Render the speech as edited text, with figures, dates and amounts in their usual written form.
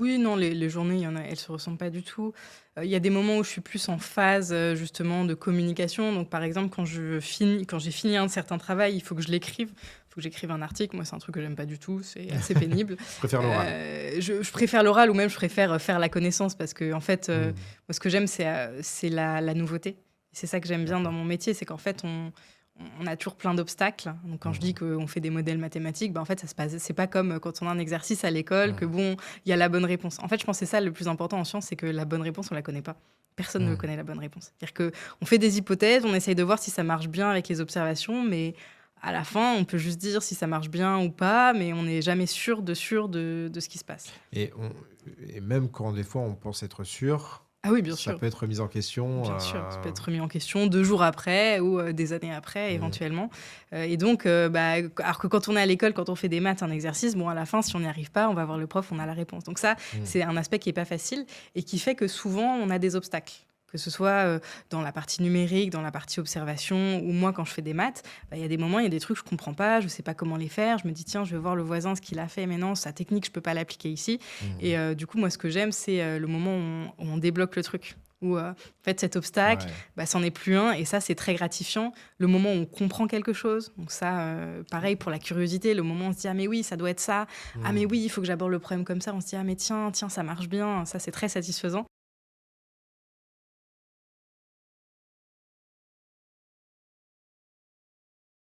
Oui, non, les journées, il y en a elles se ressemblent pas du tout. Il y a des moments où je suis plus en phase, justement de communication. Donc par exemple, quand j'ai fini un certain travail, il faut que je l'écrive. Il faut que j'écrive un article. Moi, c'est un truc que j'aime pas du tout, c'est assez pénible. Je préfère l'oral. Je préfère l'oral ou même je préfère, faire la connaissance parce que en fait, Mmh. moi ce que j'aime c'est la nouveauté. C'est ça que j'aime bien dans D'accord. mon métier, c'est qu'en fait on a toujours plein d'obstacles. Donc quand je dis Mmh. qu'on fait des modèles mathématiques, bah, en fait ça se passe c'est pas comme, quand on a un exercice à l'école que Mmh. bon, il y a la bonne réponse. En fait, je pense que c'est ça le plus important en science, c'est que la bonne réponse, on la connaît pas. Personne ne Mmh. connaît la bonne réponse. C'est-à-dire qu'on fait des hypothèses, on essaye de voir si ça marche bien avec les observations, mais à la fin, on peut juste dire si ça marche bien ou pas, mais on n'est jamais sûr de ce qui se passe. Et on et même quand des fois on pense être sûr, Ah oui, bien ça sûr. peut être remis en question, Bien sûr, ça peut être remis en question 2 jours après ou des années après mmh, éventuellement, et donc bah, alors que quand on est à l'école, quand on fait des maths, un exercice, bon à la fin si on n'y arrive pas, on va voir le prof, on a la réponse. Donc ça, mmh, c'est un aspect qui est pas facile et qui fait que souvent on a des obstacles. Que ce soit, dans la partie numérique, dans la partie observation ou moi quand je fais des maths, bah, il y a des moments, il y a des trucs que je comprends pas, je sais pas comment les faire. Je me dis: «Tiens, je vais voir le voisin ce qu'il a fait, mais non, sa technique, je peux pas l'appliquer ici», et mmh. du coup, moi ce que j'aime, c'est, le moment où on débloque le truc. Où, en fait, cet obstacle, Ouais. bah, c'en est plus un et ça, c'est très gratifiant. Le moment où on comprend quelque chose, donc ça, pareil pour la curiosité, le moment où on se dit: «Ah mais oui, ça doit être ça. Ah mais Mmh. oui, il faut que j'aborde le problème comme ça». On se dit: «Ah mais tiens, tiens, ça marche bien». Ça, c'est très satisfaisant.